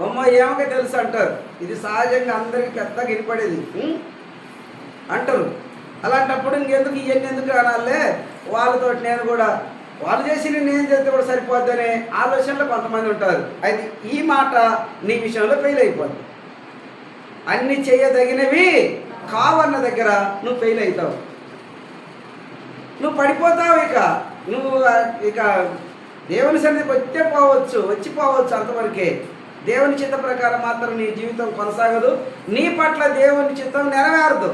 అమ్మ ఏమక తెలుసు అంటారు. ఇది సహజంగా అందరికీ పెద్దగా వినపడేది అంటారు. అలాంటప్పుడు ఇంకెందుకు ఇవన్నీ ఎందుకు అనాలే, వాళ్ళతో నేను కూడా వాళ్ళు చేసి నేను చేస్తే కూడా సరిపోద్దనే ఆలోచనలో కొంతమంది ఉంటారు. అయితే ఈ మాట నీ విషయంలో ఫెయిల్ అయిపోద్ది. అన్నీ చేయదగినవి కావన్న దగ్గర నువ్వు ఫెయిల్ అవుతావు, నువ్వు పడిపోతావు. నువ్వు దేవుని సన్నిధికి వచ్చిపోవచ్చు అంతవరకే. దేవుని చిత్త ప్రకారం మాత్రం నీ జీవితం కొనసాగదు, నీ పట్ల దేవుని చిత్తం నెరవేరదు.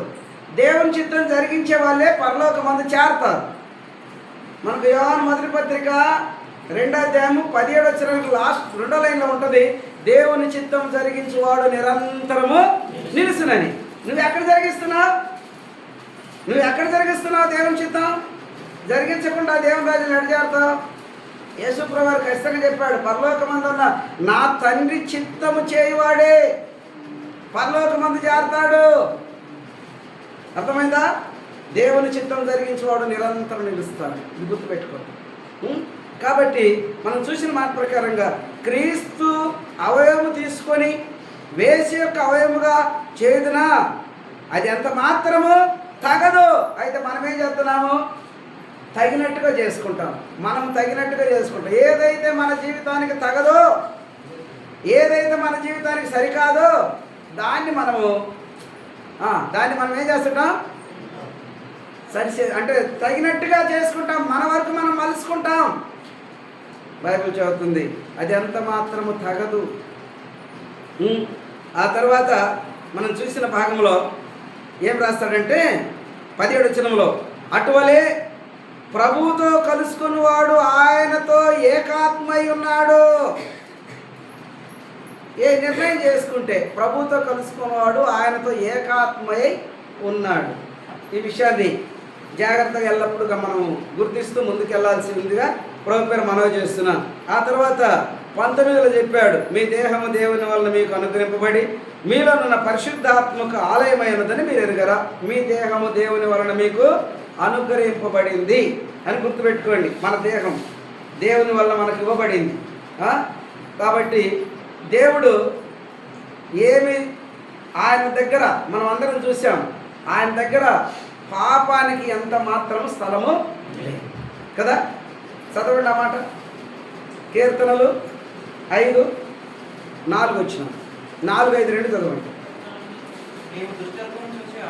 దేవుని చిత్తం జరిగించే వాళ్ళే పరలోకమందు చేరతారు. మనకు యోహాను మొదటి పత్రిక 2వ అధ్యాయము 17వ వచనానికి లాస్ట్ 2వ లైన్లో ఉంటుంది, దేవుని చిత్తం జరిగించేవాడు నిరంతరము నిలుసునని. నువ్వు ఎక్కడ జరిగిస్తున్నావు దేవుని చిత్తం? జరిగించకుండా దేవుని రాజుని ఎడజేరుతావు. యేసుప్రభువు వారు ఖచ్చితంగా చెప్పాడు, పరలోకమందున్న నా తండ్రి చిత్తము చేయువాడే పరలోకమందు చేరతాడు. అర్థమైందా? దేవుని చిత్తం జరిగించేవాడు నిరంతరం నిలుస్తాడు. ఇది గుర్తుపెట్టుకో. కాబట్టి మనం చూసిన మాట ప్రకారంగా క్రీస్తు అవయవము తీసుకొని వేసి యొక్క అవయముగా చేయుదునా, అది ఎంత మాత్రము తగదు. అయితే మనం ఏం చేస్తున్నాము? తగినట్టుగా చేసుకుంటాం. ఏదైతే మన జీవితానికి తగదో, ఏదైతే మన జీవితానికి సరికాదో దాన్ని మనం ఏం చేస్తుంటాం? అంటే తగినట్టుగా చేసుకుంటాం, మన వరకు మనం మలుచుకుంటాం. బైబిల్ చెబుతుంది అది ఎంత మాత్రము తగదు. ఆ తర్వాత మనం చూసిన భాగంలో ఏం రాస్తాడంటే 17వ వచనంలో, అటువలే ప్రభువుతో కలుసుకున్నవాడు ఆయనతో ఏకాత్మై ఉన్నాడు. ఏ నిర్ణయం చేసుకుంటే ప్రభువుతో కలుసుకున్నవాడు ఆయనతో ఏకాత్మై ఉన్నాడు. ఈ విషయాన్ని జాగ్రత్తగా ఎల్లప్పుడూ మనం గుర్తిస్తూ ముందుకెళ్లాల్సి ఉందిగా ప్రభు పేరు మనవి చేస్తున్నాను. ఆ తర్వాత 19లో చెప్పాడు, మీ దేహము దేవుని వలన మీకు అనుగ్రహింపబడి మీలో ఉన్న పరిశుద్ధాత్మక ఆలయమైనదని మీరు ఎరుగరా. మీ దేహము దేవుని వలన మీకు అనుగ్రహింపబడింది అని గుర్తుపెట్టుకోండి. మన దేహం దేవుని వల్ల మనకు ఇవ్వబడింది. కాబట్టి దేవుడు ఆయన దగ్గర మనం అందరం చూసాం, ఆయన దగ్గర పాపానికి ఎంత మాత్రం స్థలము లేదు కదా. చదవండి ఆ మాట, కీర్తనలు 5:4 వచ్చిన 4:5-2 చదవండి.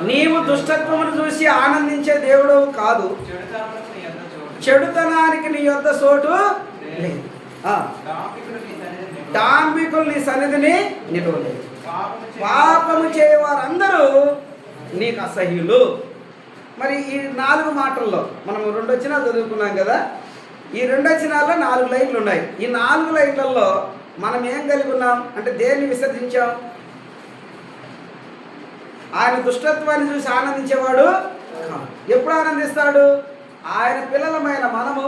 నీవు దుష్టత్వమును చూసి ఆనందించే దేవుడు కాదు, చెడుతనానికి నీ యొద్ద చోటు లేదు. డాంబికులు నీ సన్నిధిని నిలవలేదు. పాపము చేయవారందరూ నీకు అసహ్యులు. మరి ఈ 4 మాటల్లో మనం 2 వచనాలు చదువుకున్నాం కదా. ఈ 2 వచనాల్లో 4 లైన్లు ఉన్నాయి. ఈ 4 లైన్లలో మనం ఏం కలిగి ఉన్నాం అంటే దేన్ని విసర్జించాం? ఆయన దుష్టత్వాన్ని చూసి ఆనందించేవాడు. ఎప్పుడు ఆనందిస్తాడు? ఆయన పిల్లలమైన మనము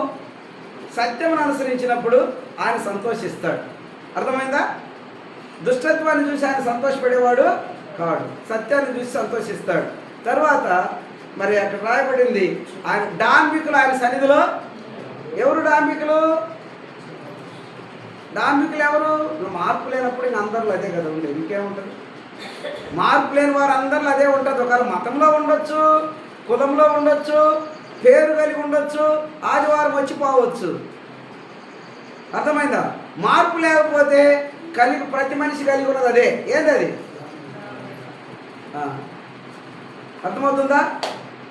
సత్యమును అనుసరించినప్పుడు ఆయన సంతోషిస్తాడు. అర్థమైందా? దుష్టత్వాన్ని చూసి ఆయన సంతోషపడేవాడు కాడు, సత్యాన్ని చూసి సంతోషిస్తాడు. తర్వాత మరి అక్కడ రాయబడింది, ఆయన డాంబికులు ఆయన సన్నిధిలో. ఎవరు డాంబికులు? ఎవరు? మార్పు లేనప్పుడు ఇంక అందరిలో అదే కదా ఉండేది, ఇంకేముంటుంది? మార్పు లేని వారు అందరిలో అదే ఉంటుంది. ఒకవేళ మతంలో ఉండొచ్చు, కులంలో ఉండొచ్చు, పేరు కలిగి ఉండొచ్చు, ఆదివారం వచ్చిపోవచ్చు. అర్థమైందా? మార్పు లేకపోతే ప్రతి మనిషి కలిగి ఉన్నది అదే. ఏంటది? అర్థమవుతుందా?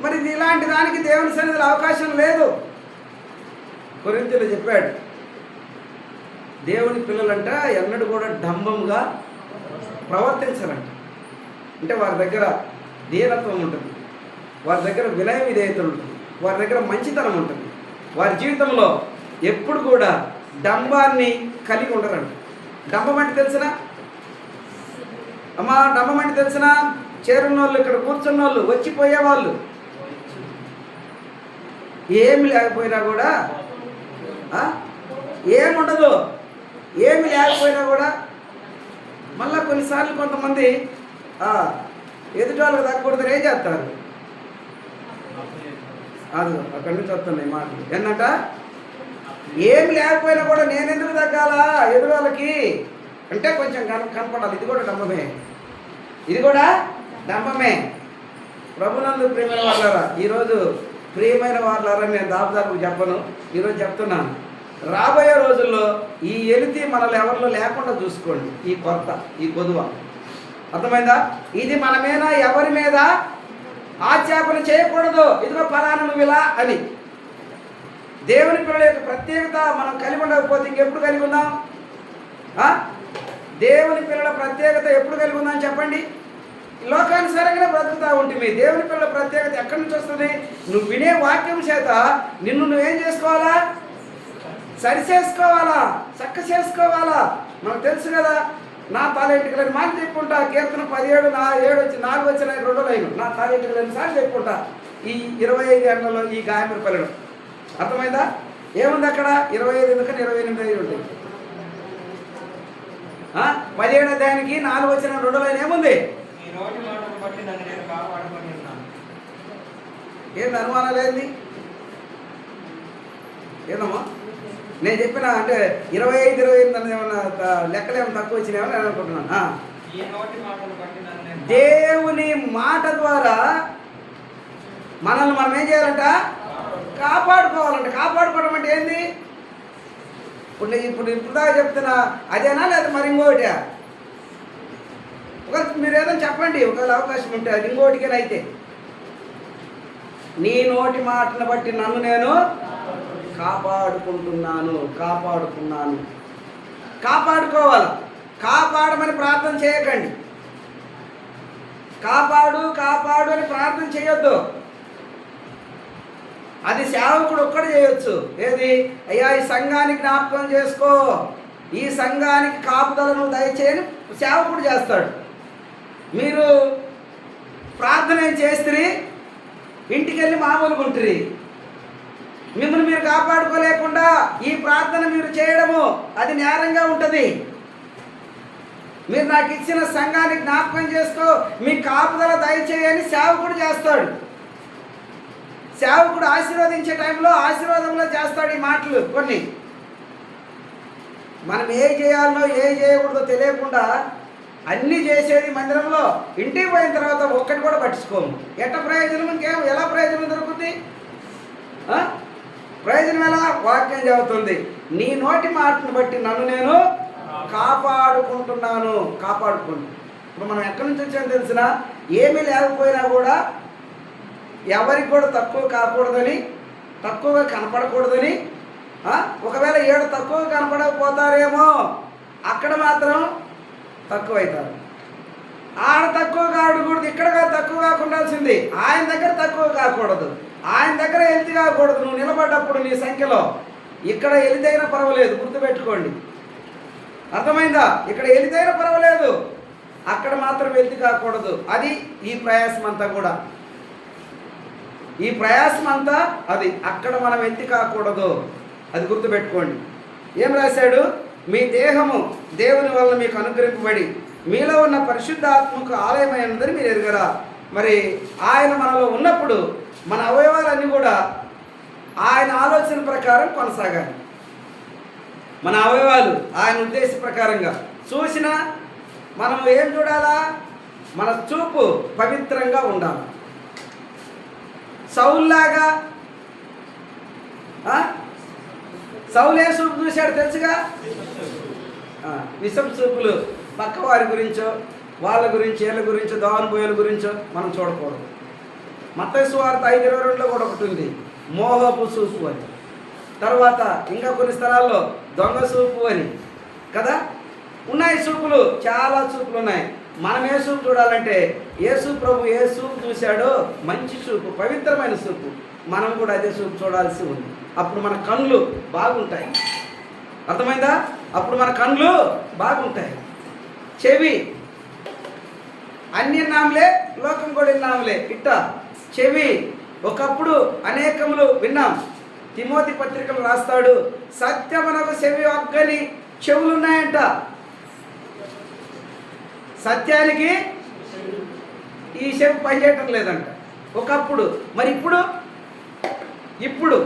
మరి ఇలాంటి దానికి దేవుని సన్నిధిలో అవకాశం లేదు. కొరింథీయులు చెప్పాడు, దేవుని పిల్లలంట ఎన్నడూ కూడా డంబంగా ప్రవర్తించాలంట. అంటే వారి దగ్గర దీనత్వం ఉంటుంది, వారి దగ్గర వినయ విధేయతలు ఉంటుంది, వారి దగ్గర మంచితనం ఉంటుంది. వారి జీవితంలో ఎప్పుడు కూడా డంబాన్ని కలిగి ఉండరంట. డంబం అంటే తెలిసినా అమ్మా? డంబం అంటే తెలిసినా? చేరున్నోళ్ళు, ఇక్కడ కూర్చున్నోళ్ళు, వచ్చిపోయేవాళ్ళు, ఏమి లేకపోయినా కూడా ఏముండదు. ఏమి లేకపోయినా కూడా మళ్ళీ కొన్నిసార్లు కొంతమంది ఎదుటి వాళ్ళకి తగ్గకూడదని ఏం చేస్తారు? అది అక్కడి నుంచి వస్తున్నాయి మాటలు. ఏంటంట? ఏమి లేకపోయినా కూడా నేనెందుకు తగ్గాలా ఎదురు వాళ్ళకి? అంటే కొంచెం కనపడాలి. ఇది కూడా డంబమే, ఇది కూడా డంబమే. ప్రభునందు ప్రియమైన వాళ్ళారా, ఈరోజు ప్రియమైన వాళ్ళారా నేను దాదాపు చెప్పను, ఈరోజు చెప్తున్నాను. రాబోయే రోజుల్లో ఈ ఎలితి మనల్ని ఎవరిలో లేకుండా చూసుకోండి. ఈ కొత్త ఈ కొదువ అర్థమైందా? ఇది మన మీద ఎవరి మీద ఆక్షేపణ చేయకూడదు. ఇదిగో ఫలానా నువ్వు ఇలా అని. దేవుని పిల్లల యొక్క ప్రత్యేకత మనం కలిగి ఉండకపోతే ఇంకెప్పుడు కలిగి ఉందాం? దేవుని పిల్లల ప్రత్యేకత ఎప్పుడు కలిగి ఉందాం చెప్పండి? లోకానుసారంగానే బ్రతుకుతూ ఉంటుంది. దేవుని పిల్లల ప్రత్యేకత ఎక్కడి నుంచి వస్తుంది? నువ్వు వినే వాక్యం చేత నిన్ను నువ్వేం చేసుకోవాలా? సరి చేసుకోవాలా, చక్క చేసుకోవాలా. మనకు తెలుసు కదా, నా తాలెంటుకలని మాట చెప్పుకుంటా. కీర్తన 17 4 వచ్చిన 2 లైను. నా తాలెంటుకలని సార్లు చెప్పుకుంటా ఈ 25 ఏళ్లలో ఈ గాయమరి పల్లెడు. అర్థమైందా? ఏముంది అక్కడ? 25 ఎందుకని 28 ఉంటాయి. 17 అధ్యాయానికి 4 వచ్చిన 2 లైన్ ఏముంది? ఏంది అనుమానాలు? ఏంది ఏందమ్మా నేను చెప్పిన? అంటే 25 అనేది ఏమన్నా లెక్కలు ఏమైనా తక్కువ వచ్చినాయని నేను అనుకుంటున్నాను. దేవుని మాట ద్వారా మనల్ని మనం ఏం చేయాలంట? కాపాడుకోవాలంట. కాపాడుకోవడం అంటే ఏంది? ఇప్పుడు దాకా చెప్తున్నా అదేనా లేదా మరి ఇంకోటి? ఒకవేళ మీరు ఏదైనా చెప్పండి, ఒకవేళ అవకాశం ఉంటే. అది ఇంకోటికేనైతే నీ నోటి మాటను బట్టి నన్ను నేను కాపాడుకుంటున్నాను. కాపాడుకోవాలి. కాపాడమని ప్రార్థన చేయకండి. కాపాడు అని ప్రార్థన చేయొద్దు. అది సేవకుడు ఒక్కడు చేయొచ్చు. ఏది? అయ్యా ఈ సంఘానికి జ్ఞాపకం చేసుకో, ఈ సంఘానికి కాపుదలను దయచేయని సేవకుడు చేస్తాడు. మీరు ప్రార్థన చేస్తే ఇంటికి వెళ్ళి మామూలుగా ఉంటుంది. మిమ్మల్ని మీరు కాపాడుకోలేకుండా ఈ ప్రార్థన మీరు చేయడము అది నేరంగా ఉంటుంది. మీరు నాకు ఇచ్చిన సంఘానికి జ్ఞాపకం చేసుకో, మీ కాపుదల దయచేయని సేవకుడు చేస్తాడు. సేవకుడు ఆశీర్వదించే టైంలో ఆశీర్వాదంలో చేస్తాడు ఈ మాటలు కొన్ని. మనం ఏ చేయాలనో ఏ చేయకూడదో తెలియకుండా అన్నీ చేసేది మందిరంలో. ఇంటికి పోయిన తర్వాత ఒక్కటి కూడా పట్టించుకోము. ప్రయోజనం ఇంకేం? ఎలా ప్రయోజనం దొరుకుతుంది? ప్రయోజనం ఎలా? వాక్యం చెబుతుంది, నీ నోటి మాటను బట్టి నన్ను నేను కాపాడుకుంటున్నాను. ఇప్పుడు మనం ఎక్కడి నుంచి వచ్చామో తెలిసినా ఏమీ లేకపోయినా కూడా ఎవరికి కూడా తక్కువ కాకూడదని, తక్కువగా కనపడకూడదని. ఒకవేళ ఏడు తక్కువ కనపడకపోతారేమో అక్కడ మాత్రం తక్కువ అవుతారు. ఆడ తక్కువ కాకూడదు, ఇక్కడ తక్కువ కాకుండాల్సింది. ఆయన దగ్గర తక్కువ కాకూడదు, ఆయన దగ్గర ఎలితి కాకూడదు. నువ్వు నిలబడ్డప్పుడు నీ సంఖ్యలో ఇక్కడ ఎలితైనా పర్వాలేదు, గుర్తుపెట్టుకోండి. అర్థమైందా? ఇక్కడ ఎలితైనా పర్వాలేదు, అక్కడ మాత్రం ఎలితి కాకూడదు. అది ఈ ప్రయాసం అంతా కూడా. ఈ ప్రయాసం అంతా అది అక్కడ మనం ఎత్తి కాకూడదు, అది గుర్తుపెట్టుకోండి. ఏం రాశాడు? మీ దేహము దేవుని వల్ల మీకు అనుగ్రహింపబడి మీలో ఉన్న పరిశుద్ధాత్మకు ఆలయమైనదని మీరు ఎరుగరా. మరి ఆయన మనలో ఉన్నప్పుడు మన అవయవాలన్నీ కూడా ఆయన ఆలోచన ప్రకారం కొనసాగాలి. మన అవయవాలు ఆయన ఉద్దేశ ప్రకారంగా చూసినా మనం ఏం చూడాలా? మన చూపు పవిత్రంగా ఉండాలి. సౌల్లాగా సౌలు ఏ చూపు చూశాడు తెలుసుగా? విషం చూపులు పక్క వారి గురించో వాళ్ళ గురించి వీళ్ళ గురించో దోవనబోయేల గురించో మనం చూడకూడదు. మత్తయి సువార్త 5:22లో కూడా ఒకటి ఉంది, మోహపు చూపు అని. తర్వాత ఇంకా కొన్ని స్థలాల్లో దొంగ చూపు అని కదా ఉన్నాయి. చూపులు చాలా చూపులు ఉన్నాయి. మనం ఏ చూపు చూడాలంటే యేసు ప్రభు ఏ చూపు చూశాడో మంచి చూపు, పవిత్రమైన చూపు. మనం కూడా అదే చూపు చూడాల్సి ఉంది. అప్పుడు మన కళ్ళు బాగుంటాయి. అర్థమైందా? అప్పుడు మన కళ్ళు బాగుంటాయి. చెవి అన్ని నామలే, లోకం కూడా నామలే. ఇట్ట చెవి ఒకప్పుడు అనేకములు విన్నాం. తిమోతి పత్రికలు రాస్తాడు, సత్యమునకు చెవి ఒక్కని చెవులున్నాయంట. సత్యానికి ఈ చెవి పనిచేయటం లేదంట ఒకప్పుడు. మరి ఇప్పుడు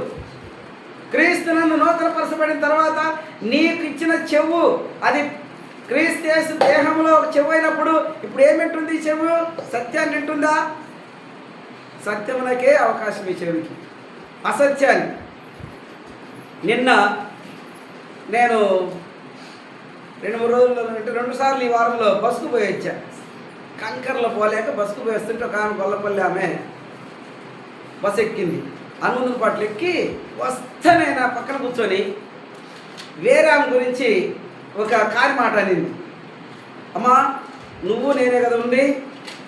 క్రీస్తునందు నూతనపరచబడిన తర్వాత నీకు ఇచ్చిన చెవు అది క్రీస్తు దేహంలో ఒక చెవు అయినప్పుడు ఇప్పుడు ఏమింటుంది ఈ చెవు? సత్యాన్ని వింటుందా? సత్యమునకే అవకాశం ఈ చెవికి, అసత్యాన్ని. నిన్న నేను 2-3 రోజుల్లో అంటే 2 సార్లు ఈ వారంలో బస్సుకు పోయి వచ్చా. కంకర్లో పోలేక బస్సుకు పోయి వస్తుంటే ఒక ఆమె గొల్లపల్లి ఆమె బస్సు ఎక్కింది. అనుమందుల పాటలు ఎక్కి వస్తేనే నా పక్కన కూర్చొని వేరే ఆమె గురించి ఒక కాని మాట అనింది. అమ్మా నువ్వు నేనే కదా ఉండి,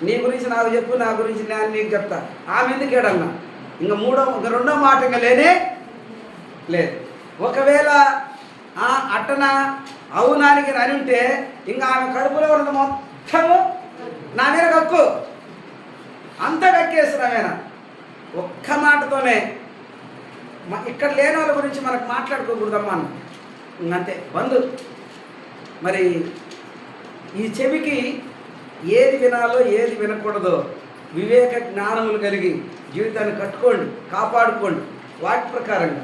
నీ గురించి నాకు చెప్పు, నా గురించి నేను నీకు చెప్తా. ఆమె ఎందుకు ఏడన్నా? ఇంకా రెండో మాట ఇంకా లేనే లేదు. ఒకవేళ అట్టనా అవునానికి అని ఉంటే ఇంకా ఆమె కడుపులో ఉన్నది మొత్తము నా మీద కక్కు, అంతా కక్కేస్తున్నామేనా ఒక్క మాటతోనే. ఇక్కడ లేని వాళ్ళ గురించి మనకు మాట్లాడుకోకూడదమ్మా అంతే బంధు. మరి ఈ చెవికి ఏది వినాలో ఏది వినకూడదో వివేక జ్ఞానములు కలిగి జీవితాన్ని కట్టుకోండి, కాపాడుకోండి వాటి ప్రకారంగా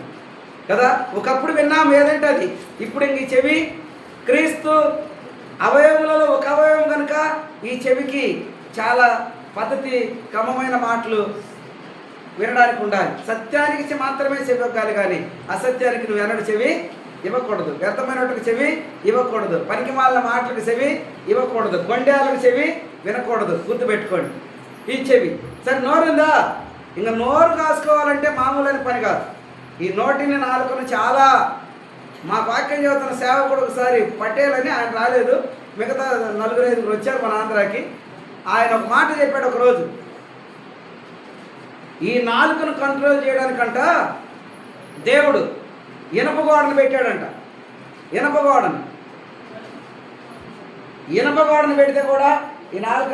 కదా. ఒకప్పుడు విన్నాము ఏదంటే అది. ఇప్పుడు ఇంక ఈ చెవి క్రీస్తు అవయవములలో ఒక అవయవం కనుక ఈ చెవికి చాలా పద్ధతి క్రమమైన మాటలు వినడానికి ఉండాలి. సత్యానికి మాత్రమే చెవి ఇవ్వాలి, కానీ అసత్యానికి నువ్వు ఎన్నడు చెవి ఇవ్వకూడదు. వ్యర్థమైనటువంటి చెవి ఇవ్వకూడదు. పనికి మాలిన మాటలకు చెవి ఇవ్వకూడదు. కొండేళ్ళకు చెవి వినకూడదు. గుర్తుపెట్టుకోండి ఈ చెవి. సరే నోరుందా? ఇంకా నోరు కాసుకోవాలంటే మామూలైన పని కాదు. ఈ నోటిని నాలుకను చాలా, మాకు వాక్యం చదువుతున్న సేవకుడు ఒకసారి పటేల్ అని, ఆయన రాలేదు, మిగతా 4-5 వచ్చారు మన ఆంధ్రాకి. ఆయన ఒక మాట చెప్పాడు ఒకరోజు, ఈ నాలుకను కంట్రోల్ చేయడానికంట దేవుడు ఇనపగోడను పెట్టాడంట. ఇనపగోడను పెడితే కూడా ఈ నాలుక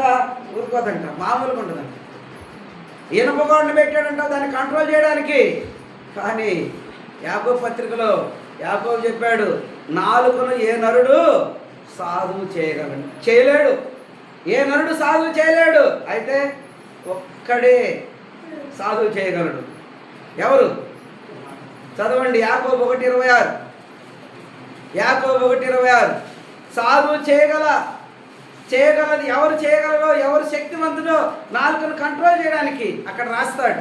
ఊరుకోదంట, మామూలుగా ఉంటుందంట. ఇనపగోడను పెట్టాడంట దాన్ని కంట్రోల్ చేయడానికి. కానీ యాకోబు పత్రికలో యాకోబు చెప్పాడు, నాలుకను ఏ నరుడు సాధువు చేయలేడు. ఏ నరుడు సాధువు చేయలేడు. అయితే ఒక్కడే సాధువు చేయగలడు. ఎవరు? చదవండి యాకోబు 1:26. యాకోబు 1:26. సాధువు చేయగలది ఎవరు చేయగలరో, ఎవరు శక్తివంతుడో నాలుకను కంట్రోల్ చేయడానికి అక్కడ రాస్తాడు.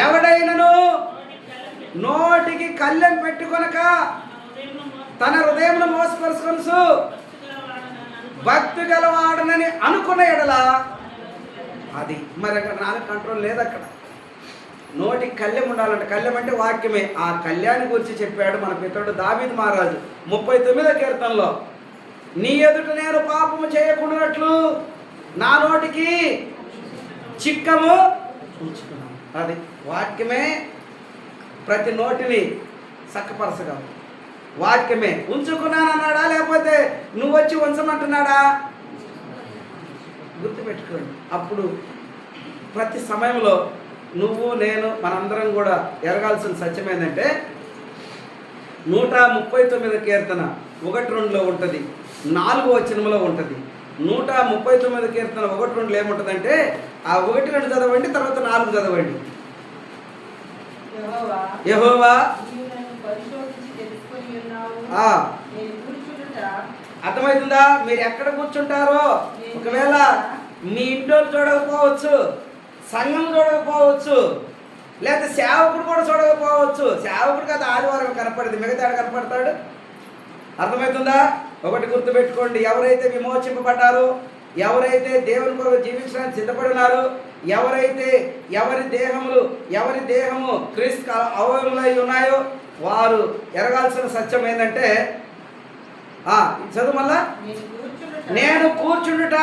ఎవడైనను నోటికి కళ్ళెం పెట్టుకొనక తన హృదయంలో మోసపరుచుకొనుచు భక్తి గలవాడనని అనుకున్న ఎడల అది మరి అక్కడ నాలుగు కంట్రోల్ లేదు. అక్కడ నోటికి కళ్ళెం ఉండాలంటే, కళ్ళెం అంటే వాక్యమే. ఆ కళ్యాణి గురించి చెప్పాడు మన పితరుడు దావీదు మహారాజు 39వ కీర్తనలో, నీ ఎదుట నేను పాపము చేయకుండానట్లు నా నోటికి చిక్కము ఉంచుకున్నాను. అది వాక్యమే ప్రతి నోటిని చక్కపరచగలదు. వాక్యమే ఉంచుకున్నాను అన్నాడా, లేకపోతే నువ్వు వచ్చి ఉంచమంటున్నాడా? గుర్తుపెట్టుకోండి. అప్పుడు ప్రతి సమయంలో నువ్వు నేను మనందరం కూడా ఎరగాల్సిన సత్యం ఏంటంటే 139వ కీర్తన 1-2లో ఉంటుంది, 4వ వచనంలో ఉంటుంది. 139వ కీర్తన 1-2లో ఏముంటుందంటే, ఆ 1-2 చదవండి, తర్వాత 4 చదవండి. యెహోవా అర్థమవుతుందా? మీరు ఎక్కడ కూర్చుంటారో, ఒకవేళ మీ ఇంట్లో చూడకపోవచ్చు, సంఘం చూడకపోవచ్చు, లేకపోతే సేవకుడు కూడా చూడకపోవచ్చు. సేవకుడు కదా ఆదివారం కనపడదు, మిగతా కనపడతాడు. అర్థమవుతుందా? ఒకటి గుర్తుపెట్టుకోండి, ఎవరైతే విమోచింపబడ్డారో, ఎవరైతే దేవుని కొరకు జీవించడానికి సిద్ధపడినారో, ఎవరైతే ఎవరి దేహము క్రీస్తు అవయములై ఉన్నాయో వారు ఎరగాల్సిన సత్యం ఏంటంటే, చదువు మళ్ళా, నేను కూర్చుండుట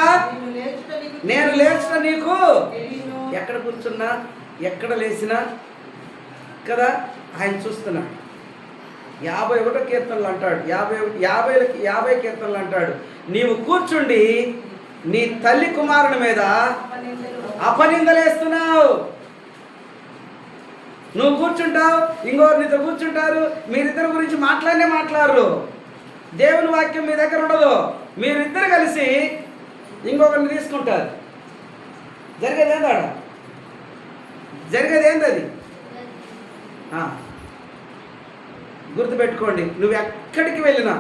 నేను లేచుట నీకు. ఎక్కడ కూర్చున్నా ఎక్కడ లేచినా కదా ఆయన చూస్తున్నా. 51వ కీర్తనలు అంటాడు, 50 కీర్తనలు అంటాడు, నీవు కూర్చుండి నీ తల్లి కుమారుని మీద అపనిందలేస్తున్నావు. నువ్వు కూర్చుంటావు, ఇంకోరు నీతో కూర్చుంటారు, మీరిద్దరి గురించి మాట్లాడరు. దేవుని వాక్యం మీ దగ్గర ఉండదు, మీరిద్దరు కలిసి ఇంకొకరిని తీసుకుంటారు. జరిగేది ఏంది అది? గుర్తుపెట్టుకోండి, నువ్వు ఎక్కడికి వెళ్ళినా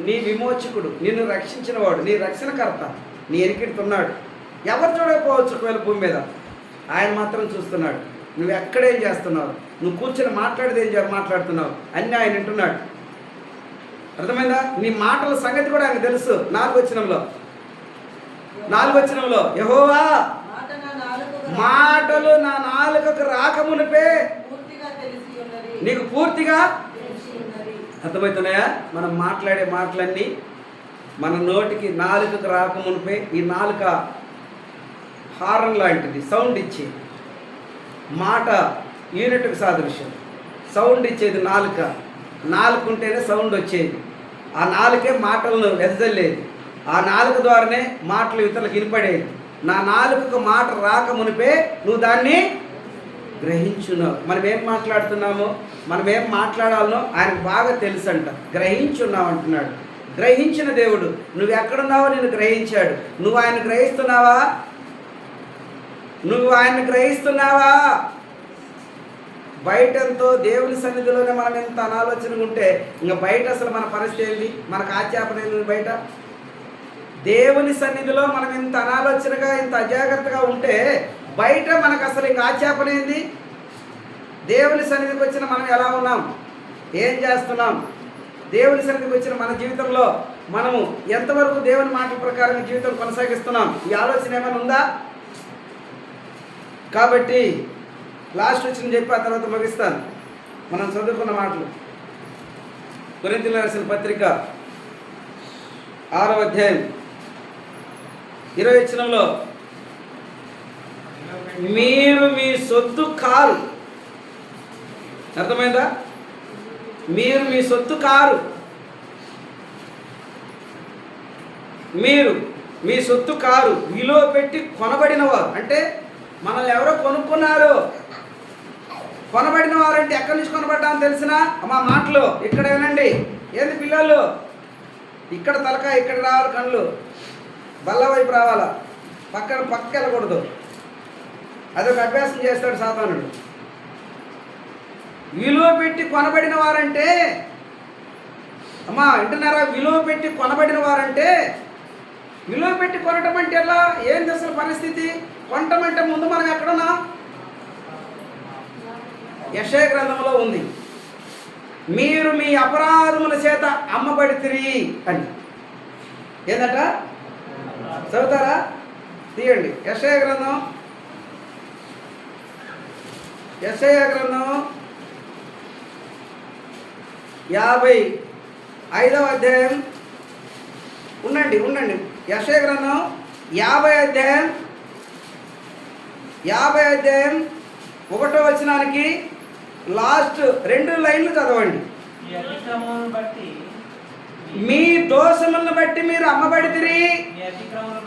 నీ విమోచకుడు, నిన్ను రక్షించినవాడు, నీ రక్షణకర్త నీ ఎనికిడుతున్నాడు. ఎవరు చూడకపోవచ్చు ఒకవేళ భూమి మీద, ఆయన మాత్రం చూస్తున్నాడు. నువ్వు ఎక్కడేం చేస్తున్నావు, నువ్వు కూర్చొని మాట్లాడేది ఏం మాట్లాడుతున్నావు అన్నీ ఆయన వింటున్నాడు. అర్థమైందా? నీ మాటల సంగతి కూడా ఆయనకు తెలుసు. 4వ వచనంలో యెహోవా మాటలు నా నాలుకకు రాకమునిపే నీకు పూర్తిగా అర్థమవుతున్నాయా? మనం మాట్లాడే మాటలన్నీ మన నోటికి నాలుకకు రాకమునిపే, ఈ నాలుక హారన్ లాంటిది, సౌండ్ ఇచ్చి మాట యూనిట్కి సాదృశ్యం. సౌండ్ ఇచ్చేది నాలుక, నాలుక ఉంటేనే సౌండ్ వచ్చేది. ఆ నాలుకే మాటలను వెదజల్లేది. ఆ నాలుక ద్వారానే మాటలు ఇతరులకు వినపడేది. నా నాలుకకు మాట రాక మునిపే నువ్వు దాన్ని గ్రహించున్నావు. మనం ఏం మాట్లాడుతున్నామో, మనం ఏం మాట్లాడాలనో ఆయనకు బాగా తెలుసు అంట. గ్రహించున్నావు అంటున్నాడు. గ్రహించిన దేవుడు. నువ్వు ఎక్కడున్నావో నిన్ను గ్రహించాడు. నువ్వు ఆయన గ్రహిస్తున్నావా? నువ్వు ఆయన గ్రహిస్తున్నావా? బయటంతో దేవుని సన్నిధిలోనే మనం ఎంత అనాలోచనగా ఉంటే ఇంకా బయట అసలు మన పరిస్థితి ఏంటి? మనకు ఆజ్ఞాపన ఏంది? బయట దేవుని సన్నిధిలో మనం ఇంత అనాలోచనగా, ఇంత అజాగ్రత్తగా ఉంటే బయట మనకు అసలు ఇంకా ఆజ్ఞాపన ఏంది? దేవుని సన్నిధికి వచ్చిన మనం ఎలా ఉన్నాం, ఏం చేస్తున్నాం? దేవుని సన్నిధికి వచ్చిన మన జీవితంలో మనము ఎంతవరకు దేవుని మాటల ప్రకారం జీవితం కొనసాగిస్తున్నాం? ఈ ఆలోచన ఏమైనా ఉందా? కాబట్టి లాస్ట్ వచ్చిన చెప్పి ఆ తర్వాత ముగిస్తాను. మనం చదువుకున్న మాటలు కొరింథీయులకు రాసిన పత్రిక 6వ అధ్యాయం 20వ వచనంలో మీరు మీ సొత్తు కారు. అర్థమైందా? మీరు మీ సొత్తు కారు. మీరు మీ సొత్తు కారు, విలువ పెట్టి కొనబడినవారు. అంటే మనల్ని ఎవరో కొనుక్కున్నారు. కొనబడిన వారంటే ఎక్కడి నుంచి కొనబడ్డామని తెలిసినా మా మాటలు ఇక్కడ వినండి. ఏంది పిల్లలు? ఇక్కడ తలకాయ, ఇక్కడ రావాలి, కళ్ళు బల్ల వైపు రావాలా, పక్క వెళ్ళకూడదు. అదొక అభ్యాసం చేస్తాడు సాతానుడు. విలువ పెట్టి కొనబడిన వారంటే, అమ్మా వింటున్నారా? విలువ పెట్టి కొనబడిన వారంటే, విలువ పెట్టి కొనటం అంటే ఎలా? ఏంది అసలు పరిస్థితి? కొనటం అంటే ముందు మనం ఎక్కడున్నా? యెషయా గ్రంథంలో ఉంది, మీరు మీ అపరాధముల చేత అమ్మబడితిరి అని. ఏందట? చదువుతారా? తీయండి. యెషయా గ్రంథం 55వ అధ్యాయం. ఉండండి. యెషయా గ్రంథం 50వ అధ్యాయం 1వ వచనానికి లాస్ట్ 2 లైన్లు చదవండి. మీ దోషములను బట్టి మీరు అమ్మబడితిరి,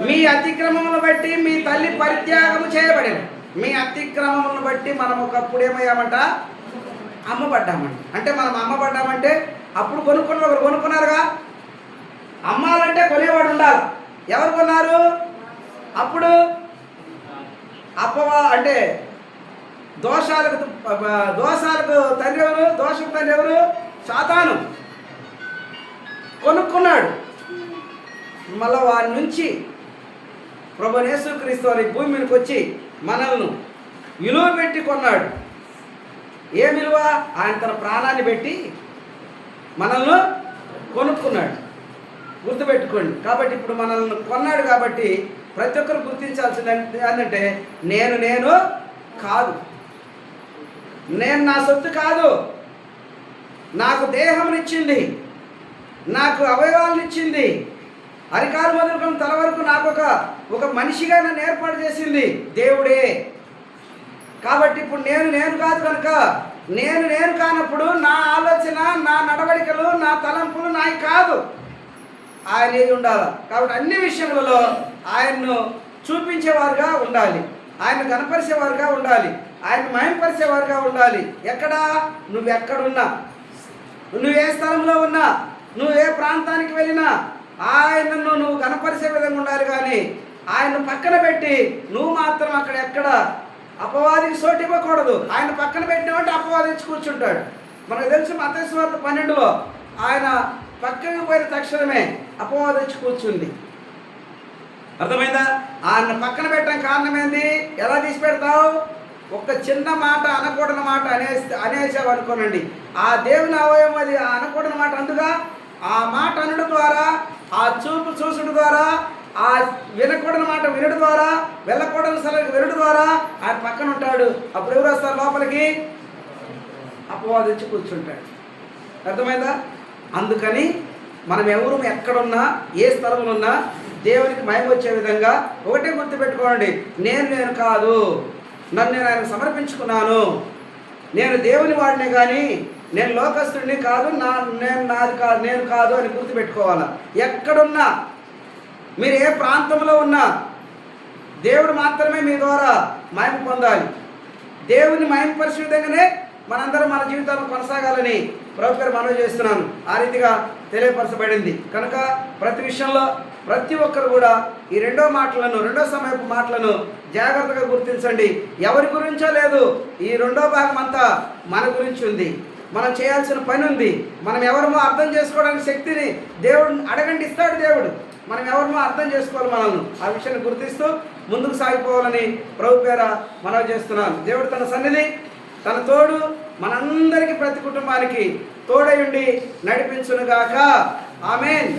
మీ అతిక్రమములను బట్టి మీ తల్లి పరిత్యాగము చేయబడింది. మీ అతిక్రమములను బట్టి మనం ఒకప్పుడు ఏమయ్యామంట? అమ్మబడ్డామంట. అంటే మనం అమ్మబడ్డామంటే అప్పుడు కొనుక్కున్న ఒకరు కొనుక్కున్నారుగా. అమ్మాలంటే కొనేవాడు ఉండాలి. ఎవరు కొన్నారు అప్పుడు? అంటే దోషాలకు తండ్రి ఎవరు? దోషం తండ్రి ఎవరు? సాతాను. కొనుక్కున్నాడు. మళ్ళీ వారి నుంచి ప్రభువైన యేసుక్రీస్తు వారి భూమి మీదకి వచ్చి మనల్ని విలువ పెట్టి కొన్నాడు. ఏ విలువ? ఆయన తన ప్రాణాన్ని పెట్టి మనల్ని కొనుక్కున్నాడు. గుర్తుపెట్టుకోండి. కాబట్టి ఇప్పుడు మనల్ని కొన్నాడు కాబట్టి ప్రతి ఒక్కరు గుర్తించాల్సింది ఏంటంటే, నేను కాదు, నేను నా సొత్తు కాదు. నాకు దేహంనిచ్చింది, నాకు అవయవాలనిచ్చింది, అరికాలు మొదలుకొని తల వరకు నాకు ఒక మనిషిగా నన్ను ఏర్పాటు చేసింది దేవుడే. కాబట్టి ఇప్పుడు నేను కాదు కనుక, నేను కానప్పుడు నా ఆలోచన, నా నడవడికలు, నా తలంపులు నాయి కాదు, ఆయన ఏది ఉండాలి. కాబట్టి అన్ని విషయములలో ఆయన్ను చూపించేవారుగా ఉండాలి, ఆయన కనపరిచేవారుగా ఉండాలి, ఆయన మహిమపరిచేవారుగా ఉండాలి. ఎక్కడా? నువ్వెక్కడున్నా, నువ్వు ఏ స్థలంలో ఉన్నా, నువ్వు ఏ ప్రాంతానికి వెళ్ళినా ఆయనను నువ్వు కనపరిచే విధంగా ఉండాలి. కానీ ఆయన పక్కన పెట్టి నువ్వు మాత్రం అక్కడ ఎక్కడ అపవాదికి చోటు ఇవ్వకూడదు. ఆయన పక్కన పెట్టినామంటే అపవాదించి కూర్చుంటాడు. మనకు తెలుసు మత్తయి సువార్త 12లో ఆయన పక్కకి పోయిన తక్షణమే అపవాది వచ్చి కూర్చుంది. అర్థమైందా? ఆయన పక్కన పెట్టడం కారణం ఏంది? ఎలా తీసి పెడతావు? ఒక చిన్న మాట, అనకూడని మాట అనేసావు అనుకోనండి, ఆ దేవుని అవయవం అది అనకూడని మాట అందుగా ఆ మాట అనడం ద్వారా, ఆ చూపు చూసుడు ద్వారా, ఆ వినకూడని మాట వినడం ద్వారా, వెళ్ళకూడని స్థలం వినడం ద్వారా ఆయన పక్కన ఉంటాడు. అప్పుడు ఎవరు వస్తారు లోపలికి? అపవాది వచ్చి కూర్చుంటాడు. అర్థమైందా? అందుకని మనం ఎవరు ఎక్కడున్నా, ఏ స్థలంలో ఉన్నా దేవునికి మహిమ వచ్చే విధంగా ఒకటే గుర్తుపెట్టుకోండి, నేను కాదు, నన్ను నేను ఆయన సమర్పించుకున్నాను, నేను దేవుని వాడినే కానీ నేను లోకస్తుడిని కాదు, నేను కాదు అని గుర్తుపెట్టుకోవాలా. ఎక్కడున్నా, మీరు ఏ ప్రాంతంలో ఉన్నా దేవుడు మాత్రమే మీ ద్వారా మహిమ పొందాలి. దేవుని మహిమపరిచే విధంగానే మనందరం మన జీవితాలను కొనసాగాలని ప్రభు గారు మనవి చేస్తున్నాను. ఆ రీతిగా తెలియపరచబడింది కనుక ప్రతి విషయంలో ప్రతి ఒక్కరు కూడా ఈ రెండో సమయపు మాటలను జాగ్రత్తగా గుర్తించండి. ఎవరి గురించో లేదు, ఈ రెండో భాగం అంతా మన గురించి ఉంది. మనం చేయాల్సిన పని ఉంది. మనం ఎవరమో అర్థం చేసుకోవడానికి శక్తిని దేవుడు అడగండి, ఇస్తాడు దేవుడు. మనం ఎవరమో అర్థం చేసుకోవాలి మనల్ని. ఆ విషయాన్ని గుర్తిస్తూ ముందుకు సాగిపోవాలని ప్రభు పేర మనవి చేస్తున్నాను. దేవుడు తన సన్నిధి, తన తోడు మనందరికీ, ప్రతి కుటుంబానికి తోడై ఉండి నడిపించునుగాక. ఆమేన్.